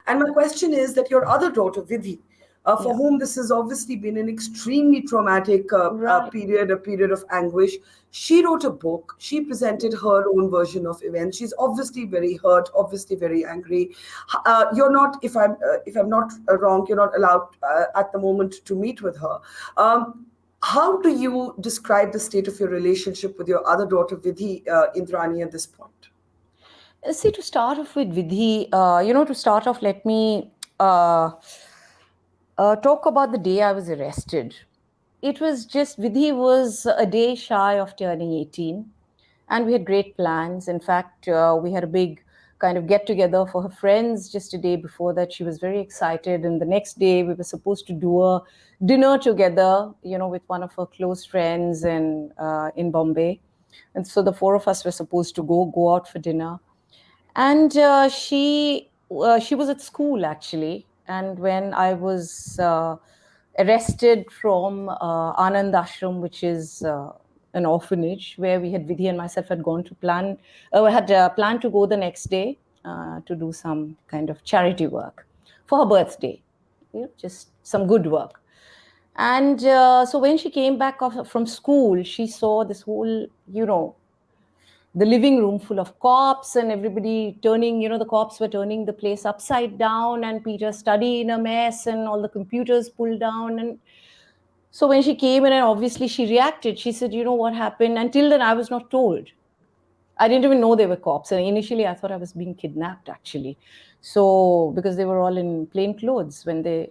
And my question is that your other daughter, Vidhi, for Yeah. whom this has obviously been an extremely traumatic Right. period, a period of anguish. She wrote a book. She presented her own version of events. She's obviously very hurt, obviously very angry. You're not, if I'm not wrong, you're not allowed at the moment to meet with her. How do you describe the state of your relationship with your other daughter, Vidhi Indrani, at this point? See, to start off with Vidhi, to start off, let me uh, talk about the day I was arrested. It was just, Vidhi was a day shy of turning 18, and we had great plans. In fact, we had a big kind of get together for her friends just a day before that. She was very excited, and the next day we were supposed to do a dinner together, with one of her close friends in Bombay. And so the four of us were supposed to go out for dinner. And she was at school actually, and when I was arrested from Anand Ashram, which is an orphanage where we had Vidhi and myself had gone to plan, had planned to go the next day to do some kind of charity work for her birthday, just some good work. And so when she came back from school, she saw this whole, the living room full of cops, and everybody turning, the cops were turning the place upside down, and Peter's study in a mess, and all the computers pulled down. And so when she came in, and obviously she reacted, she said, what happened? Until then, I was not told. I didn't even know they were cops. And initially, I thought I was being kidnapped, actually. So, because they were all in plain clothes when they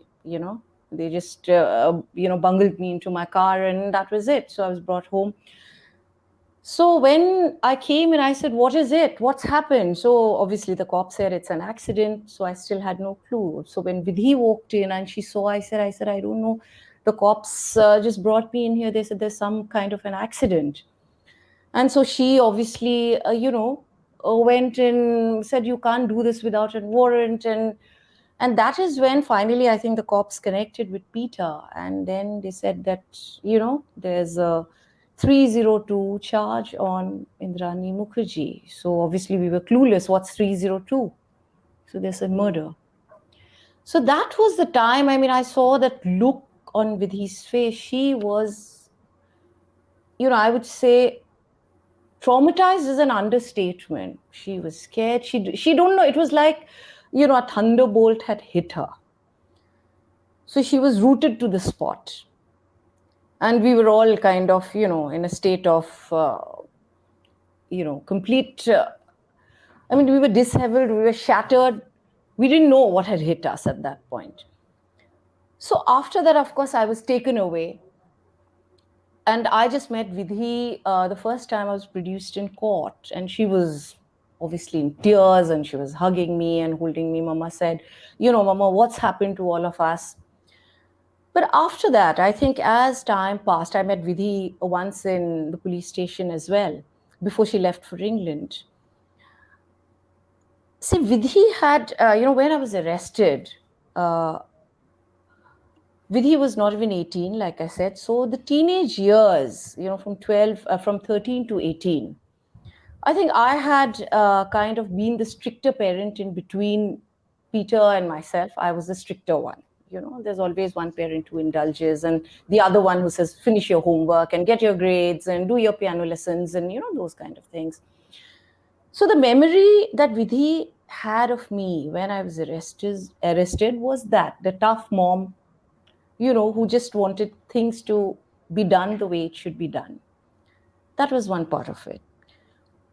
just, bungled me into my car, and that was it. So I was brought home. So when I came in, I said, what is it? What's happened? So obviously the cop said it's an accident. So I still had no clue. So when Vidhi walked in and she saw, I said, I don't know. The cops just brought me in here. They said there's some kind of an accident. And so she obviously, went and said, you can't do this without a warrant. And that is when finally, I think the cops connected with Peter. And then they said that, there's a 302 charge on Indrani Mukherjee. So obviously we were clueless. What's 302? So there's a murder. So that was the time. I mean, I saw that look on Vidhi's face. She was, I would say, traumatized is an understatement. She was scared. She don't know. It was like, a thunderbolt had hit her. So she was rooted to the spot. And we were all kind of, in a state of, complete. We were disheveled, we were shattered. We didn't know what had hit us at that point. So after that, of course, I was taken away. And I just met Vidhi the first time I was produced in court. And she was obviously in tears, and she was hugging me and holding me. Mama said, Mama, what's happened to all of us? But after that, I think as time passed, I met Vidhi once in the police station as well, before she left for England. See, Vidhi had, when I was arrested, uh, Vidhi was not even 18, like I said. So the teenage years, from 13 to 18, I think I had kind of been the stricter parent in between Peter and myself. I was the stricter one. There's always one parent who indulges, and the other one who says, finish your homework and get your grades and do your piano lessons and, those kind of things. So the memory that Vidhi had of me when I was arrested was that the tough mom, who just wanted things to be done the way it should be done. That was one part of it.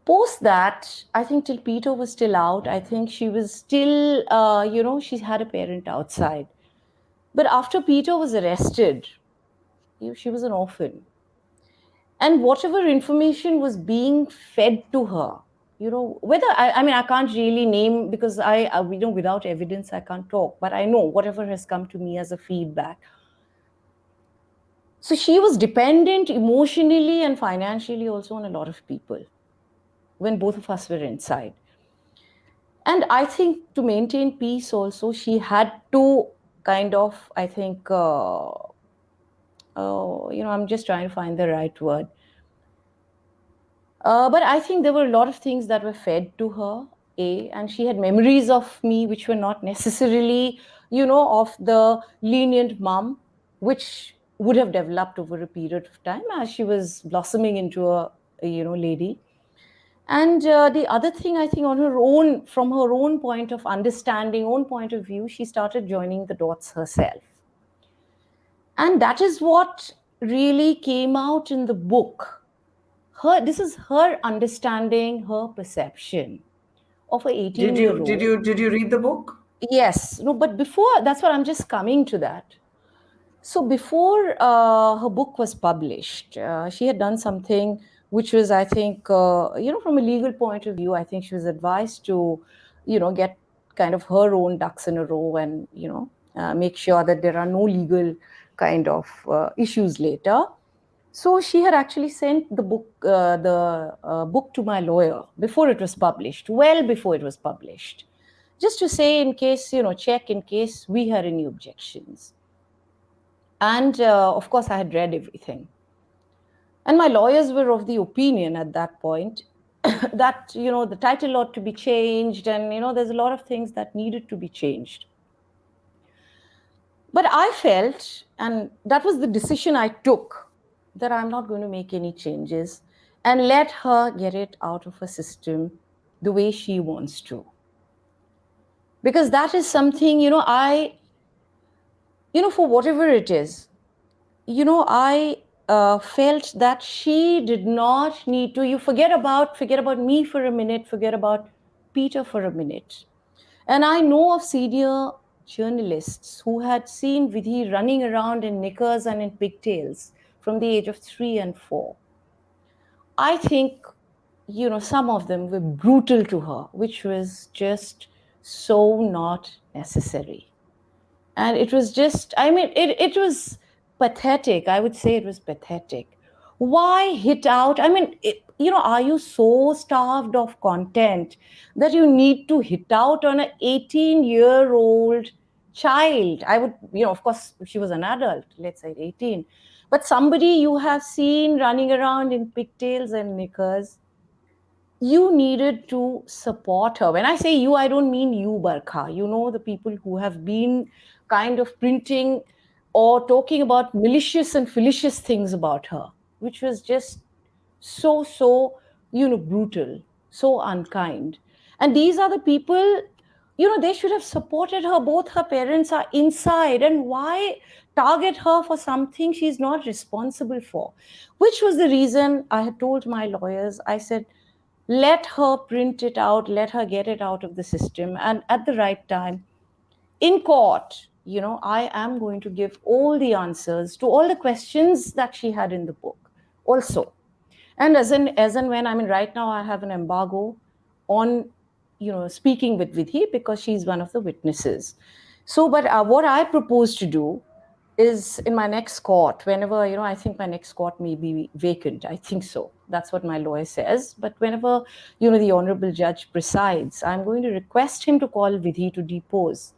Post that, I think till Peter was still out, I think she was still, she had a parent outside. But after Peter was arrested, she was an orphan. And whatever information was being fed to her, whether I can't really name, because without evidence I can't talk, but I know whatever has come to me as a feedback. So she was dependent emotionally and financially also on a lot of people when both of us were inside. And I think to maintain peace also, she had to kind of, I think, I'm just trying to find the right word. But I think there were a lot of things that were fed to her. A, and she had memories of me which were not necessarily, of the lenient mom, which would have developed over a period of time as she was blossoming into a lady. And the other thing, I think, from her own point of understanding, own point of view, she started joining the dots herself. And that is what really came out in the book. This is her understanding, her perception of a 18-year-old. Did you read the book? Yes. No, but before, that's what I'm just coming to that. So before her book was published, she had done something which was, I think, from a legal point of view, I think she was advised to, get kind of her own ducks in a row and, make sure that there are no legal kind of issues later. So she had actually sent the book to my lawyer before it was published, well before it was published, just to say in case, check in case we had any objections. And of course, I had read everything. And my lawyers were of the opinion at that point that, the title ought to be changed. And, there's a lot of things that needed to be changed. But I felt, and that was the decision I took, that I'm not going to make any changes and let her get it out of her system the way she wants to. Because that is something, for whatever it is, I felt that she did not need to. You forget about me for a minute, forget about Peter for a minute. And I know of senior journalists who had seen Vidhi running around in knickers and in pigtails from the age of 3 and 4. I think, some of them were brutal to her, which was just so not necessary. And it was just, it was pathetic. I would say it was pathetic. Why hit out? Are you so starved of content that you need to hit out on an 18-year-old child? I would, of course, if she was an adult, let's say 18, but somebody you have seen running around in pigtails and knickers, you needed to support her. When I say you, I don't mean you, Barkha. The people who have been kind of printing or talking about malicious and fallacious things about her, which was just so brutal, so unkind. And these are the people, they should have supported her. Both her parents are inside. And why target her for something she's not responsible for? Which was the reason I had told my lawyers, I said, let her print it out, let her get it out of the system. And at the right time, in court, I am going to give all the answers to all the questions that she had in the book also. And as and when, right now I have an embargo on, speaking with Vidhi because she's one of the witnesses. So, but what I propose to do is in my next court, whenever, I think my next court may be vacant. I think so. That's what my lawyer says. But whenever, the honorable judge presides, I'm going to request him to call Vidhi to depose.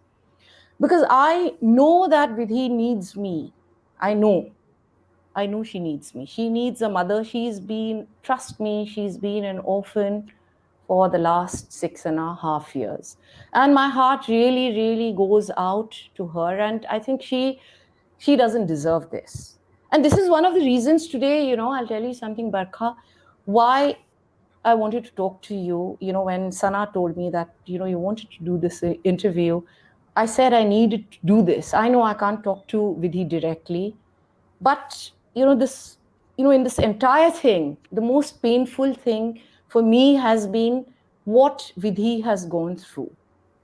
Because I know that Vidhi needs me. I know she needs me. She needs a mother. Trust me, she's been an orphan for the last 6.5 years. And my heart really, really goes out to her. And I think she doesn't deserve this. And this is one of the reasons today, I'll tell you something, Barkha, why I wanted to talk to you. When Sana told me that, you wanted to do this interview, I said I needed to do this. I know I can't talk to Vidhi directly, but, in this entire thing, the most painful thing for me has been what Vidhi has gone through.